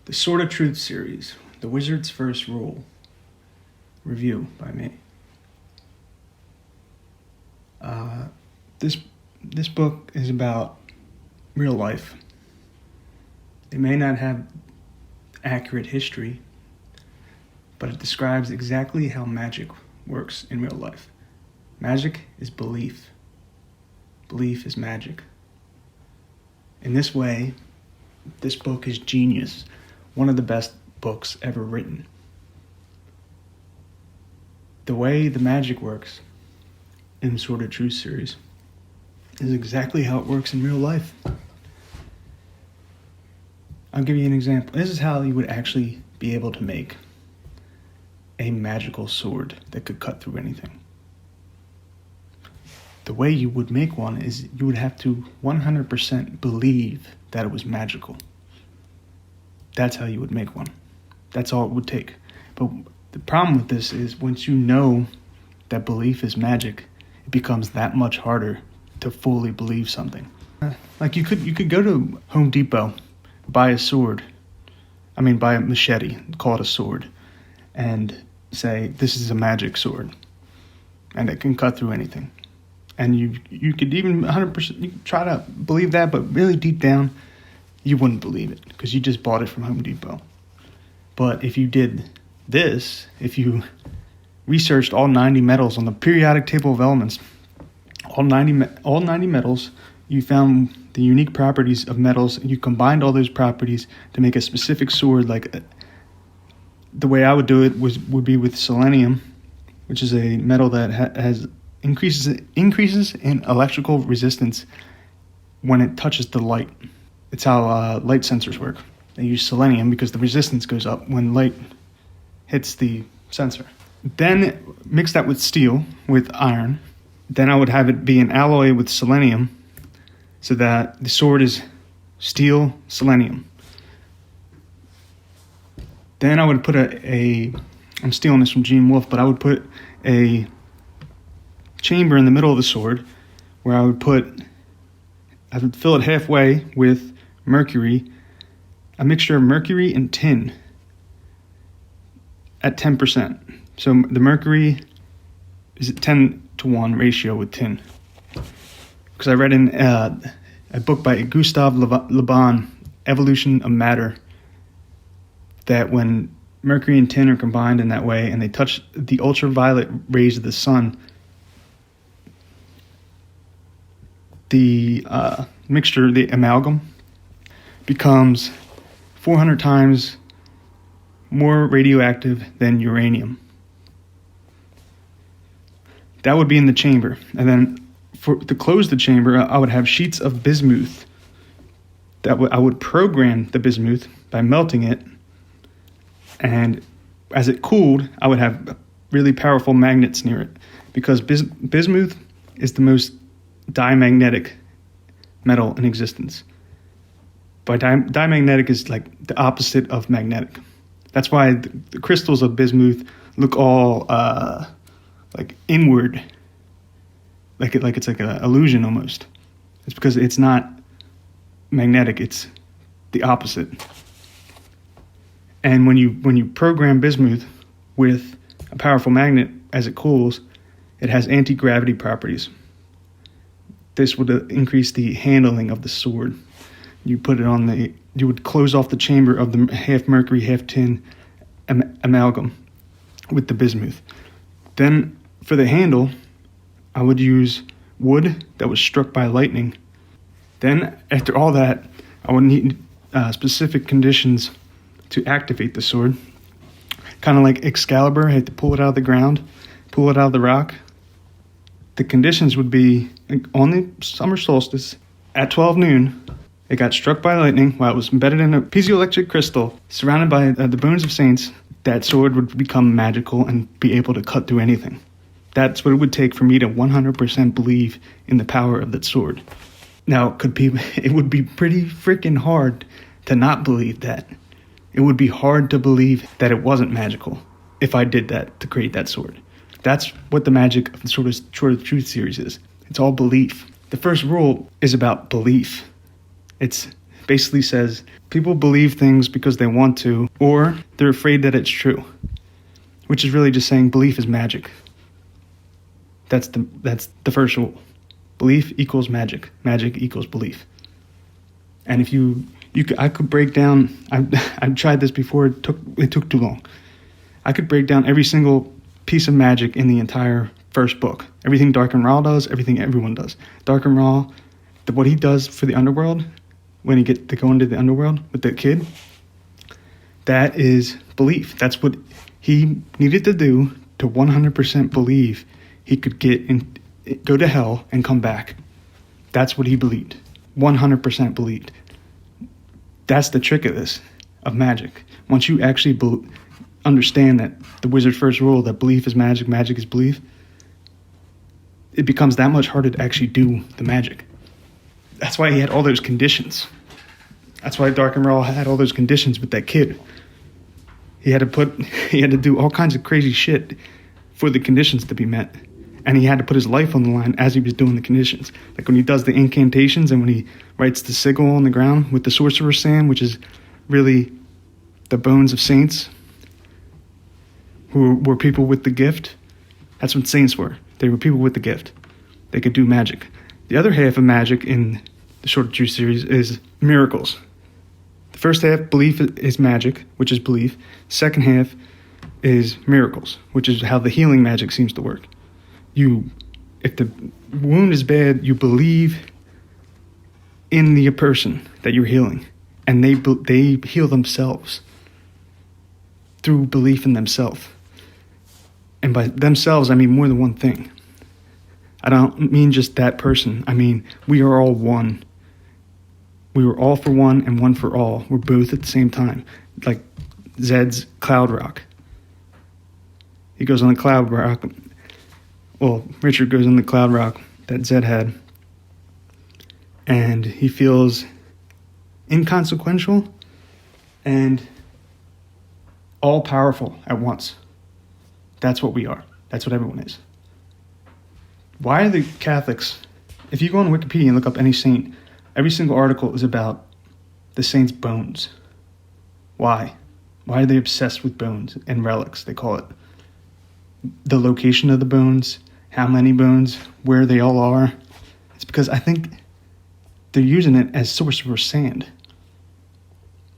The Sword of Truth series, The Wizard's First Rule. Review by me. This book is about real life. It may not have accurate history, but it describes exactly how magic works in real life. Magic is belief. Belief is magic. In this way, this book is genius. One of the best books ever written. The way the magic works in the Sword of Truth series is exactly how it works in real life. I'll give you an example. This is how you would actually be able to make a magical sword that could cut through anything. The way you would make one is you would have to 100% believe that it was magical. That's how you would make one. That's all it would take. But the problem with this is once you know that belief is magic, it becomes that much harder to fully believe something. Like you could go to Home Depot, buy a machete, call it a sword, and say, this is a magic sword, and it can cut through anything. And you could even 100%, you could try to believe that, but really deep down, you wouldn't believe it because you just bought it from Home Depot. But if you did this, if you researched all 90 metals on the periodic table of elements, all 90 metals, you found the unique properties of metals, and you combined all those properties to make a specific sword. Like the way I would do it would be with selenium, which is a metal that has increases in electrical resistance when it touches the light. It's how light sensors work. They use selenium because the resistance goes up when light hits the sensor. Then mix that with steel, with iron. Then I would have it be an alloy with selenium so that the sword is steel, selenium. Then I would put I'm stealing this from Gene Wolfe, but I would put a chamber in the middle of the sword where I would fill it halfway with mercury, a mixture of mercury and tin at 10%. So the mercury is a 10-to-1 ratio with tin. Because I read in a book by Gustave Le Bon, Evolution of Matter, that when mercury and tin are combined in that way and they touch the ultraviolet rays of the sun, the mixture, the amalgam, becomes 400 times more radioactive than uranium. That would be in the chamber. And then to close the chamber, I would have sheets of bismuth. I would program the bismuth by melting it. And as it cooled, I would have really powerful magnets near it. Because bismuth is the most diamagnetic metal in existence. Diamagnetic is like the opposite of magnetic. That's why the crystals of bismuth look all like inward, like it's like an illusion almost. It's because it's not magnetic; it's the opposite. And when you program bismuth with a powerful magnet as it cools, it has anti-gravity properties. This would increase the handling of the sword. You would close off the chamber of the half mercury, half tin amalgam with the bismuth. Then for the handle, I would use wood that was struck by lightning. Then after all that, I would need specific conditions to activate the sword. Kind of like Excalibur, I had to pull it out of the ground, pull it out of the rock. The conditions would be on the summer solstice at 12 noon. It got struck by lightning while it was embedded in a piezoelectric crystal surrounded by the bones of saints. That sword would become magical and be able to cut through anything. That's what it would take for me to 100% believe in the power of that sword. Now, it would be pretty freaking hard to not believe that. It would be hard to believe that it wasn't magical if I did that to create that sword. That's what the magic of the Sword of Truth series is. It's all belief. The first rule is about belief. It's basically says people believe things because they want to, or they're afraid that it's true, which is really just saying belief is magic. That's the first rule. Belief equals magic. Magic equals belief. And if I could break down. I've tried this before. It took too long. I could break down every single piece of magic in the entire first book. Everything Darken Rahl does. Everything everyone does. Darken Rahl, what he does for the underworld, when he get to go into the underworld with the kid, that is belief. That's what he needed to do to 100% believe he could go to hell and come back. That's what he believed. 100% believed. That's the trick of this, of magic. Once you actually understand that the wizard's first rule, that belief is magic, magic is belief, it becomes that much harder to actually do the magic. That's why he had all those conditions. That's why Darken Rahl had all those conditions with that kid. He had to do all kinds of crazy shit for the conditions to be met. And he had to put his life on the line as he was doing the conditions. Like when he does the incantations and when he writes the sigil on the ground with the sorcerer's sand, which is really the bones of saints who were people with the gift. That's what saints were. They were people with the gift. They could do magic. The other half of magic in the Short Truth series is miracles. The first half, belief, is magic, which is belief. Second half is miracles, which is how the healing magic seems to work. If the wound is bad, you believe in the person that you're healing, and they heal themselves through belief in themselves. And by themselves, I mean more than one thing. I don't mean just that person. I mean, we are all one. We were all for one and one for all. We're both at the same time. Like Zed's Cloud Rock. He goes on the Cloud Rock. Well, Richard goes on the Cloud Rock that Zed had. And he feels inconsequential and all-powerful at once. That's what we are. That's what everyone is. Why are the Catholics... If you go on Wikipedia and look up any saint, every single article is about the saint's bones. Why? Why are they obsessed with bones and relics, they call it? The location of the bones, how many bones, where they all are. It's because I think they're using it as sorcerer's sand.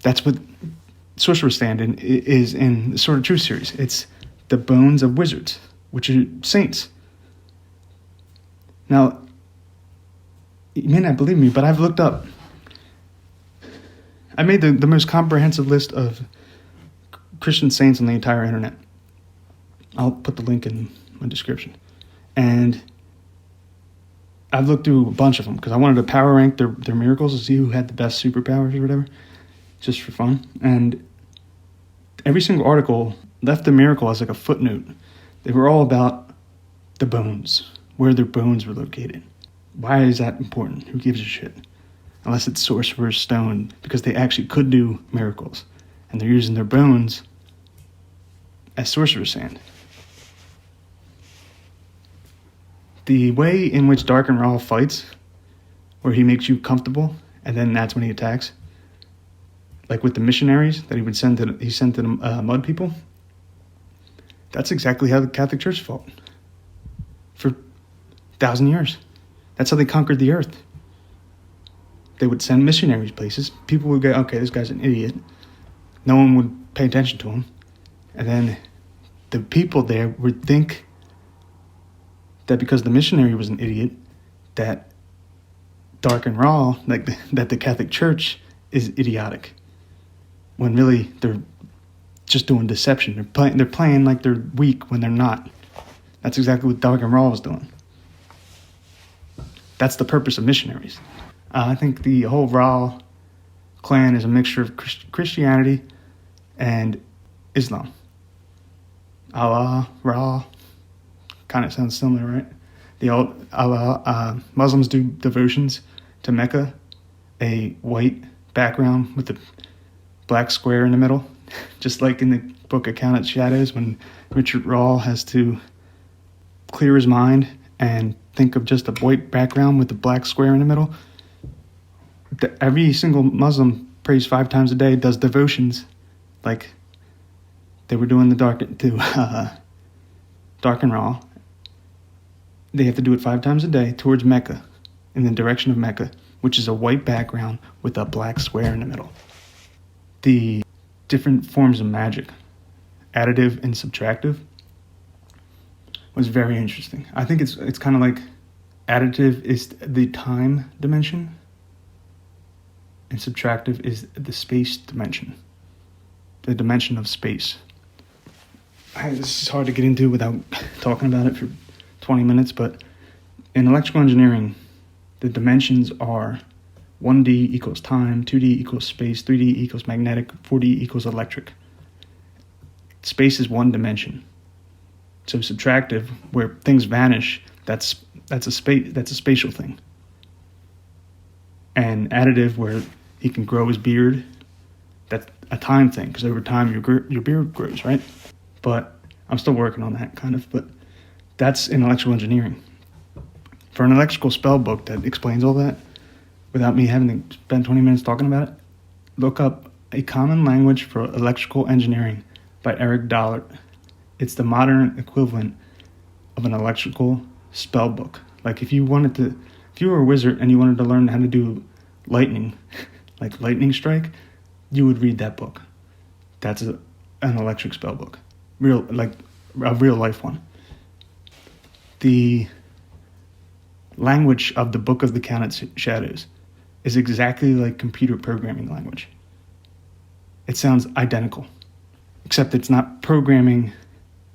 That's what sorcerer's sand is in the Sword of Truth series. It's the bones of wizards, which are saints. Now, you may not believe me, but I've looked up. I made the most comprehensive list of Christian saints on the entire internet. I'll put the link in my description. And I've looked through a bunch of them because I wanted to power rank their miracles to see who had the best superpowers or whatever, just for fun. And every single article left the miracle as like a footnote. They were all about the bones, where their bones were located. Why is that important? Who gives a shit? Unless it's Sorcerer's Stone, because they actually could do miracles. And they're using their bones as sorcerer's sand. The way in which Darken Rahl fights, where he makes you comfortable, and then that's when he attacks, like with the missionaries that he sent to the mud people, that's exactly how the Catholic Church fought for 1,000 years. That's how they conquered the earth. They would send missionaries places. People would go, okay, this guy's an idiot. No one would pay attention to him. And then the people there would think that because the missionary was an idiot, that Darken Rahl, that the Catholic Church is idiotic. When really they're just doing deception. They're playing like they're weak when they're not. That's exactly what Darken Rahl was doing. That's the purpose of missionaries. I think the whole Rahl clan is a mixture of Christianity and Islam. Allah, Ra, kind of sounds similar, right? The old Allah, Muslims do devotions to Mecca, a white background with a black square in the middle, just like in the book Account of Shadows when Richard Rahl has to clear his mind and think of just a white background with a black square in the middle. Every single Muslim prays 5 times a day, does devotions, like they were doing the dark and raw. They have to do it 5 times a day towards Mecca, in the direction of Mecca, which is a white background with a black square in the middle. The different forms of magic, additive and subtractive, was very interesting. I think it's kind of like additive is the time dimension, and subtractive is the space dimension, the dimension of space. This is hard to get into without talking about it for 20 minutes, but in electrical engineering, the dimensions are 1D equals time, 2D equals space, 3D equals magnetic, 4D equals electric. Space is one dimension. So subtractive, where things vanish, that's a spatial thing. And additive, where he can grow his beard, that's a time thing, because over time your beard grows, right? But I'm still working on that kind of, but that's in electrical engineering. For an electrical spell book that explains all that, without me having to spend 20 minutes talking about it, look up A Common Language for Electrical Engineering by Eric Dollard. It's the modern equivalent of an electrical spell book. Like if you were a wizard and you wanted to learn how to do lightning, like lightning strike, you would read that book. That's an electric spell book. A real life one. The language of the Book of the Counted Shadows is exactly like computer programming language. It sounds identical, except it's not programming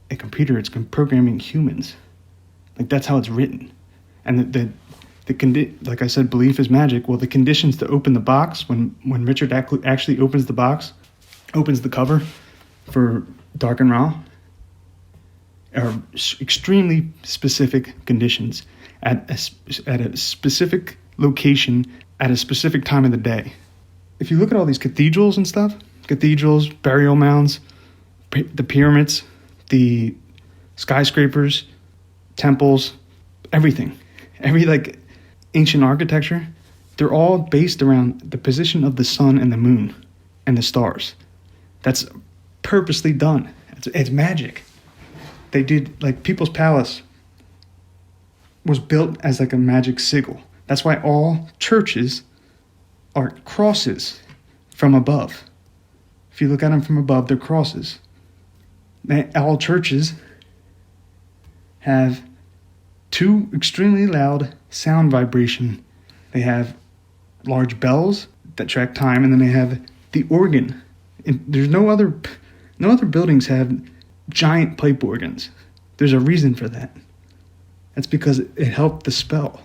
a computer, it's programming humans. Like that's how it's written. And like I said, belief is magic. Well, the conditions to open the box, when Richard actually opens the box, opens the cover for Dark and Raw, are extremely specific conditions at a specific location at a specific time of the day. If you look at all these cathedrals and stuff, burial mounds, the pyramids, the skyscrapers, temples, everything, every like ancient architecture, they're all based around the position of the sun and the moon and the stars. That's purposely done. It's magic. They did, like, People's Palace was built as like a magic sigil. That's why all churches are crosses from above. If you look at them from above, they're crosses. All churches have 2 extremely loud sound vibration. They have large bells that track time, and then they have the organ. And there's no other buildings have giant pipe organs. There's a reason for that. That's because it helped the spell.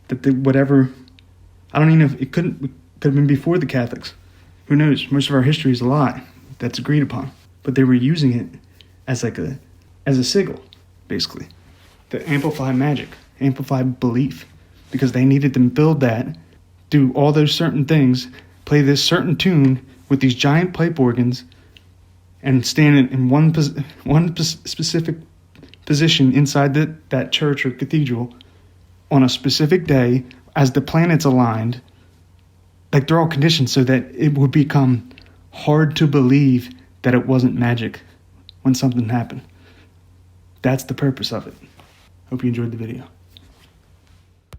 That I don't even know if it could have been before the Catholics. Who knows? Most of our history is a lie. That's agreed upon. But they were using it as a sigil, basically, to amplify magic, amplify belief, because they needed to build that, do all those certain things, play this certain tune with these giant pipe organs, and stand in one specific position inside that church or cathedral on a specific day as the planets aligned. Like, they're all conditioned so that it would become hard to believe that it wasn't magic when something happened. That's the purpose of it. Hope you enjoyed the video.